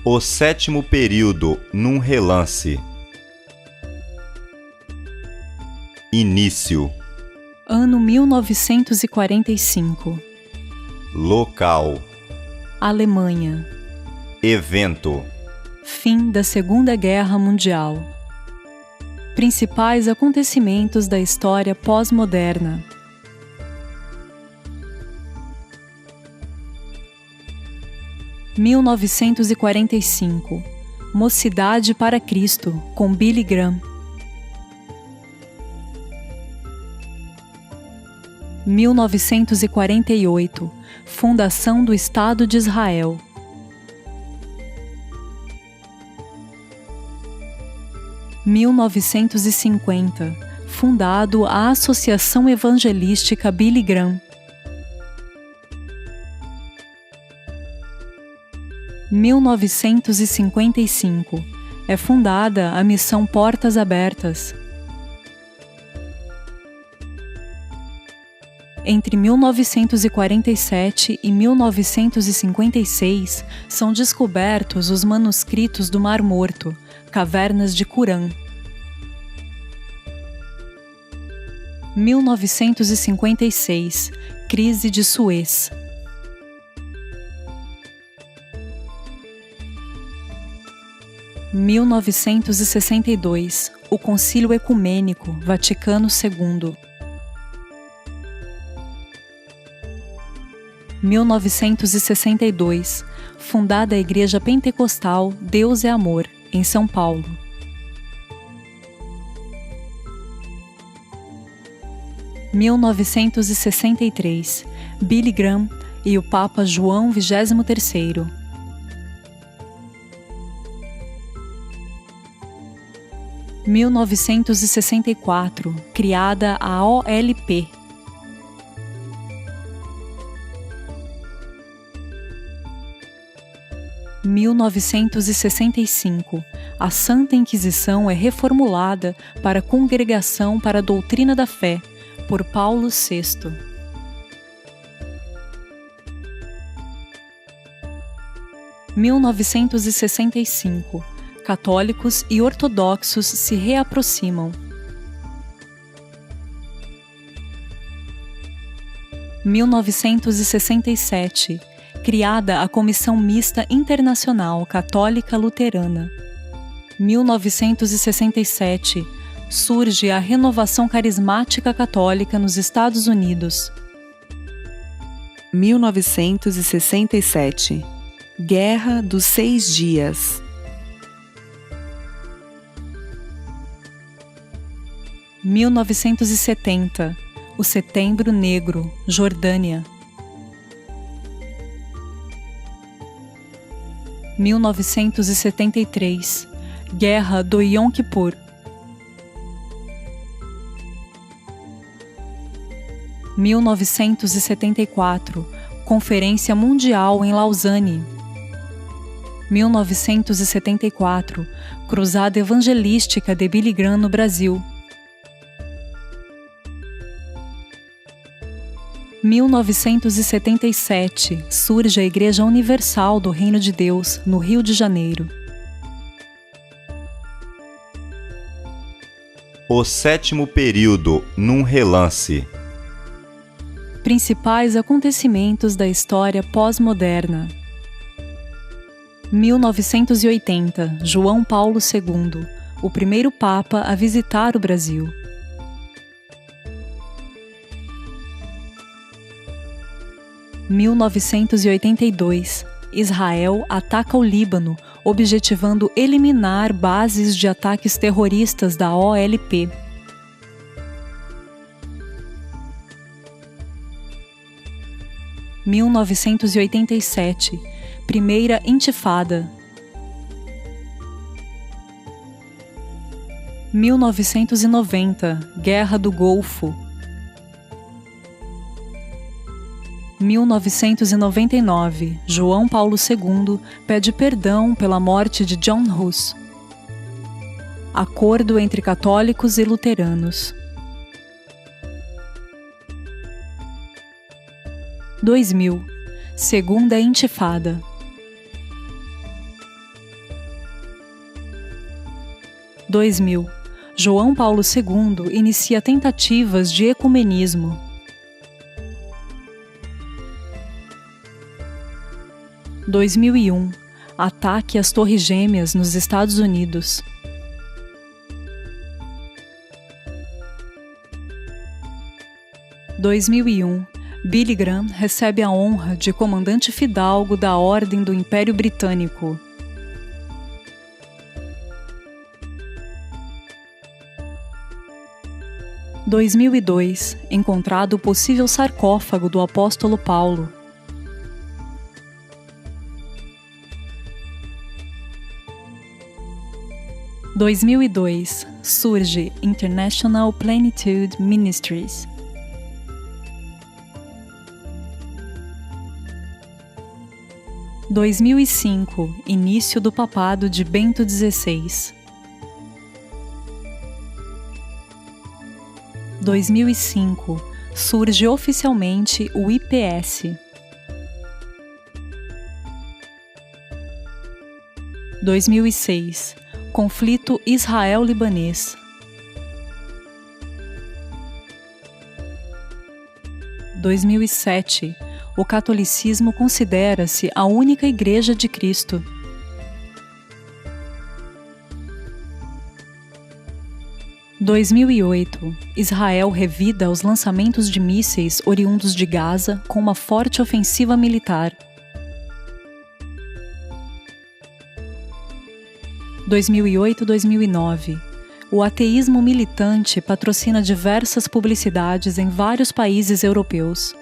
O sétimo período, num relance. Início. Ano 1945. Local. Alemanha. Evento. Fim da Segunda Guerra Mundial. Principais acontecimentos da história pós-moderna. – 1945. Mocidade para Cristo, com Billy Graham. 1948. Fundação do Estado de Israel. 1950. Fundado a Associação Evangelística Billy Graham. 1955. É fundada a Missão Portas Abertas. Entre 1947 e 1956, são descobertos os manuscritos do Mar Morto, Cavernas de Qumran. 1956. Crise de Suez. 1962. O Concílio Ecumênico, Vaticano II. 1962. Fundada a Igreja Pentecostal Deus é Amor, em São Paulo. 1963. Billy Graham e o Papa João XXIII. 1964. Criada a OLP. 1965. A Santa Inquisição é reformulada para Congregação para a Doutrina da Fé, por Paulo VI. 1965. Católicos e ortodoxos se reaproximam. 1967. Criada a Comissão Mista Internacional Católica Luterana. 1967. Surge a Renovação Carismática Católica nos Estados Unidos. 1967. Guerra dos 6 Dias. 1970. O Setembro Negro, Jordânia. 1973. Guerra do Yom Kippur. 1974. Conferência Mundial em Lausanne. 1974. Cruzada Evangelística de Billy Graham no Brasil. 1977. Surge a Igreja Universal do Reino de Deus, no Rio de Janeiro. O sétimo período, num relance. Principais acontecimentos da história pós-moderna. 1980. João Paulo II, o primeiro Papa a visitar o Brasil. 1982. Israel ataca o Líbano, objetivando eliminar bases de ataques terroristas da OLP. 1987. Primeira Intifada. 1990. Guerra do Golfo. 1999. João Paulo II pede perdão pela morte de John Hus. Acordo entre católicos e luteranos. 2000. Segunda Intifada. 2000. João Paulo II inicia tentativas de ecumenismo. 2001. Ataque às Torres Gêmeas nos Estados Unidos. 2001. Billy Graham recebe a honra de comandante fidalgo da Ordem do Império Britânico. 2002. Encontrado o possível sarcófago do apóstolo Paulo. 2002. Surge International Plenitude Ministries. 2005. Início do papado de Bento XVI. 2005. Surge oficialmente o IPS. 2006. Conflito Israel-Libanês. 2007. O catolicismo considera-se a única Igreja de Cristo. 2008. Israel revida os lançamentos de mísseis oriundos de Gaza com uma forte ofensiva militar. 2008-2009. O ateísmo militante patrocina diversas publicidades em vários países europeus.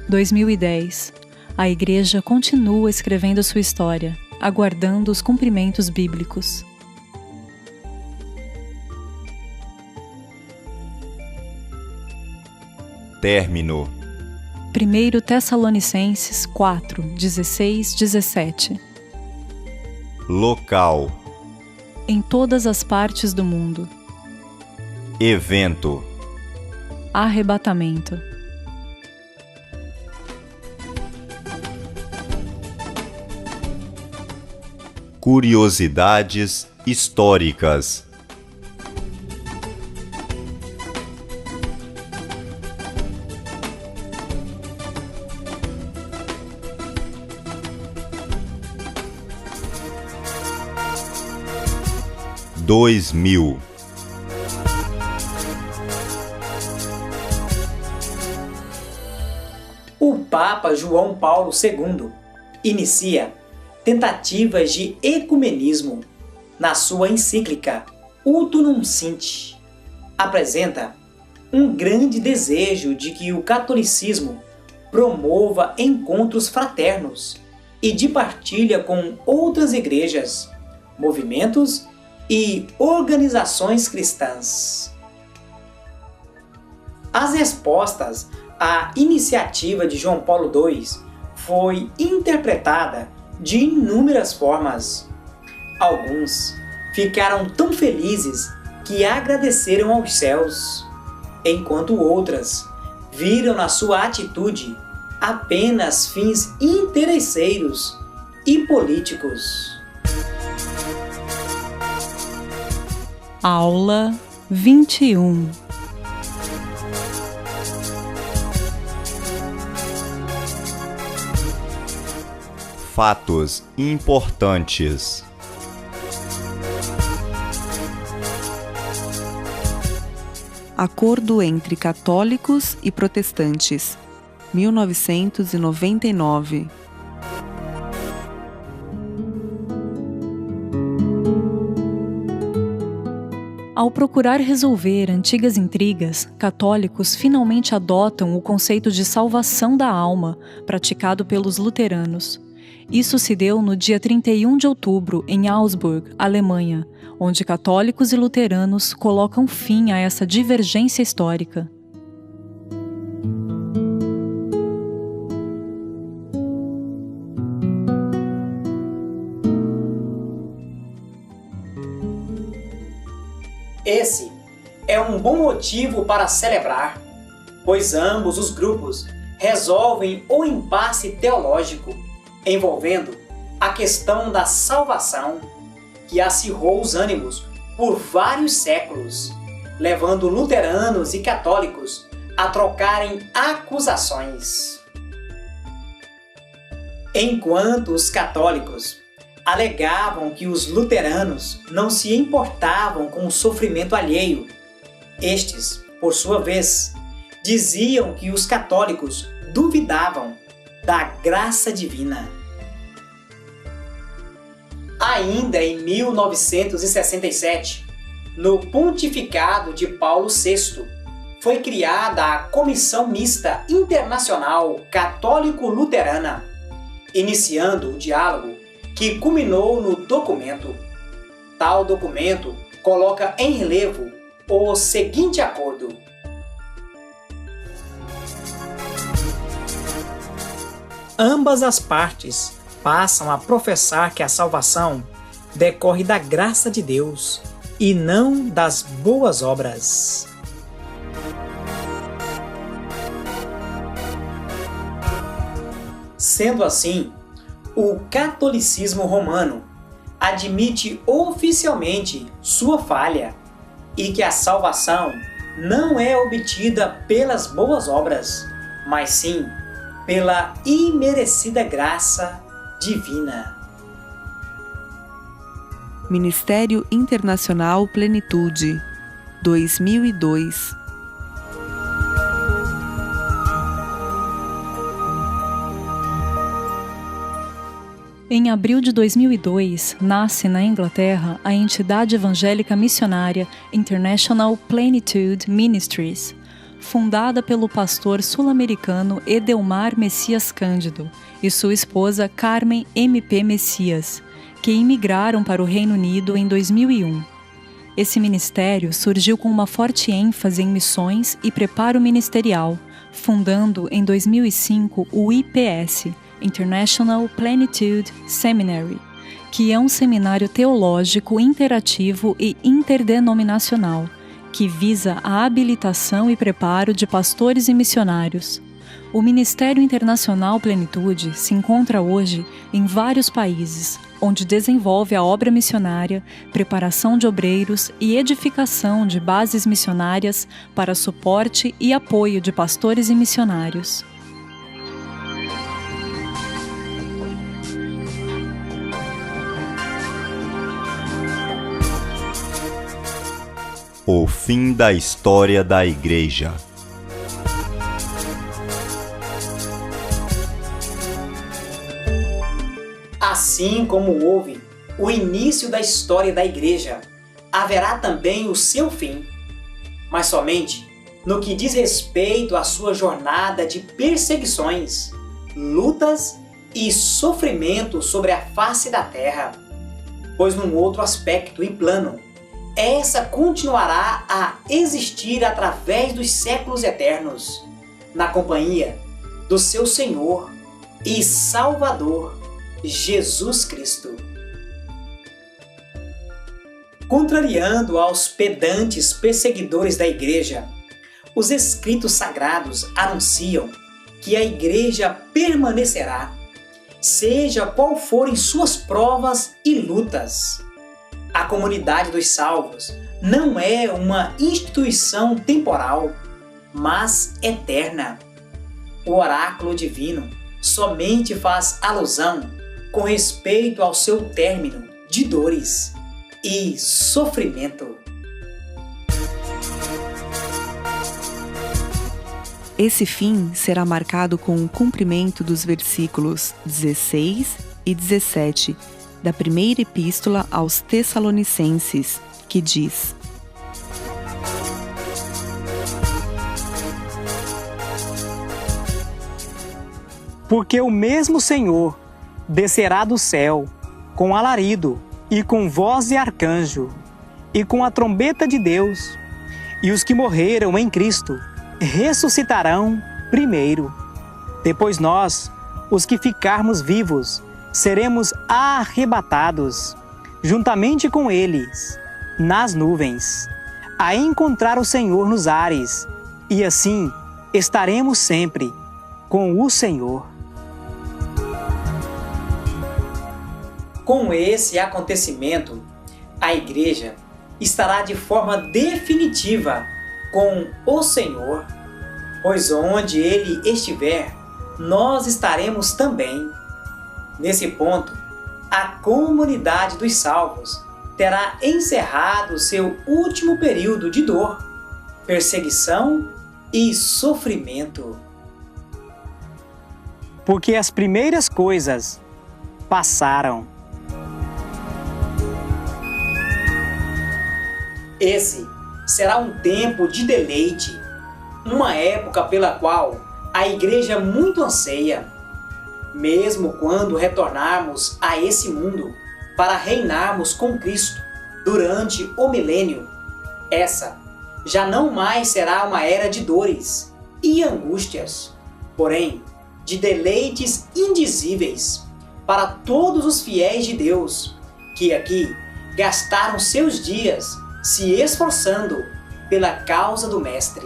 2010. A Igreja continua escrevendo sua história, aguardando os cumprimentos bíblicos. Término. 1 Tessalonicenses 4, 16, 17. Local. Em todas as partes do mundo. Evento. Arrebatamento. Curiosidades históricas. Dois mil. O Papa João Paulo II inicia tentativas de ecumenismo na sua encíclica Utunum Sint. Apresenta um grande desejo de que o catolicismo promova encontros fraternos e de partilha com outras igrejas, movimentos e organizações cristãs. As respostas à iniciativa de João Paulo II foi interpretada de inúmeras formas. Alguns ficaram tão felizes que agradeceram aos céus, enquanto outras viram na sua atitude apenas fins interesseiros e políticos. Aula 21. Fatos importantes. Acordo entre católicos e protestantes, 1999. Ao procurar resolver antigas intrigas, católicos finalmente adotam o conceito de salvação da alma, praticado pelos luteranos. Isso se deu no dia 31 de outubro, em Augsburg, Alemanha, onde católicos e luteranos colocam fim a essa divergência histórica. Esse é um bom motivo para celebrar, pois ambos os grupos resolvem o impasse teológico envolvendo a questão da salvação, que acirrou os ânimos por vários séculos, levando luteranos e católicos a trocarem acusações. Enquanto os católicos alegavam que os luteranos não se importavam com o sofrimento alheio, estes, por sua vez, diziam que os católicos duvidavam da graça divina. Ainda em 1967, no pontificado de Paulo VI, foi criada a Comissão Mista Internacional Católico-Luterana, iniciando o diálogo que culminou no documento. Tal documento coloca em relevo o seguinte acordo: ambas as partes passam a professar que a salvação decorre da graça de Deus e não das boas obras. Sendo assim, o catolicismo romano admite oficialmente sua falha e que a salvação não é obtida pelas boas obras, mas sim pela imerecida graça divina. Ministério Internacional Plenitude, 2002. Em abril de 2002, nasce na Inglaterra a entidade evangélica missionária International Plenitude Ministries, fundada pelo pastor sul-americano Edelmar Messias Cândido e sua esposa Carmen M.P. Messias, que imigraram para o Reino Unido em 2001. Esse ministério surgiu com uma forte ênfase em missões e preparo ministerial, fundando em 2005 o IPS, International Plenitude Seminary, que é um seminário teológico interativo e interdenominacional, que visa a habilitação e preparo de pastores e missionários. O Ministério Internacional Plenitude se encontra hoje em vários países, onde desenvolve a obra missionária, preparação de obreiros e edificação de bases missionárias para suporte e apoio de pastores e missionários. O fim da história da Igreja. Assim como houve o início da história da Igreja, haverá também o seu fim, mas somente no que diz respeito à sua jornada de perseguições, lutas e sofrimento sobre a face da terra, pois num outro aspecto e plano, essa continuará a existir através dos séculos eternos, na companhia do seu Senhor e Salvador, Jesus Cristo. Contrariando aos pedantes perseguidores da Igreja, os escritos sagrados anunciam que a Igreja permanecerá, seja qual forem suas provas e lutas. A comunidade dos salvos não é uma instituição temporal, mas eterna. O oráculo divino somente faz alusão com respeito ao seu término de dores e sofrimento. Esse fim será marcado com o cumprimento dos versículos 16 e 17 da primeira epístola aos Tessalonicenses, que diz: Porque o mesmo Senhor descerá do céu com alarido e com voz de arcanjo e com a trombeta de Deus, e os que morreram em Cristo ressuscitarão primeiro. Depois nós, os que ficarmos vivos, seremos arrebatados, juntamente com eles, nas nuvens, a encontrar o Senhor nos ares, e assim estaremos sempre com o Senhor. Com esse acontecimento, a Igreja estará de forma definitiva com o Senhor, pois onde Ele estiver, nós estaremos também. Nesse ponto, a comunidade dos salvos terá encerrado seu último período de dor, perseguição e sofrimento. Porque as primeiras coisas passaram. Esse será um tempo de deleite, uma época pela qual a Igreja muito anseia, mesmo quando retornarmos a esse mundo para reinarmos com Cristo durante o milênio. Essa já não mais será uma era de dores e angústias, porém de deleites indizíveis para todos os fiéis de Deus que aqui gastaram seus dias se esforçando pela causa do Mestre.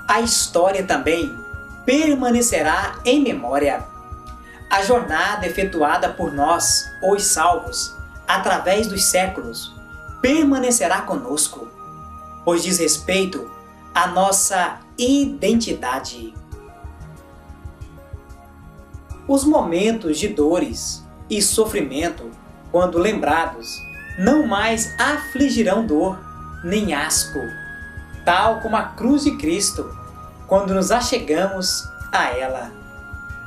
A história também permanecerá em memória. A jornada efetuada por nós, os salvos, através dos séculos, permanecerá conosco, pois diz respeito à nossa identidade. Os momentos de dores e sofrimento, quando lembrados, não mais afligirão dor nem asco, tal como a cruz de Cristo, quando nos achegamos a ela.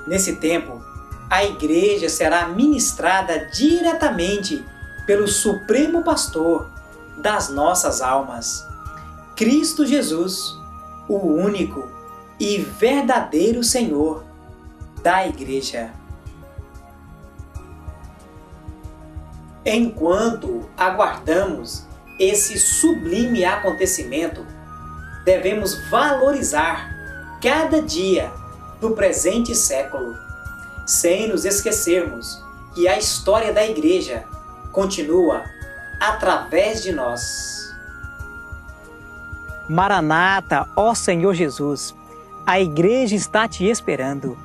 Nesse tempo, a Igreja será ministrada diretamente pelo Supremo Pastor das nossas almas, Cristo Jesus, o único e verdadeiro Senhor da Igreja. Enquanto aguardamos esse sublime acontecimento, devemos valorizar cada dia do presente século, sem nos esquecermos que a história da Igreja continua através de nós. Maranata, ó Senhor Jesus, a Igreja está te esperando.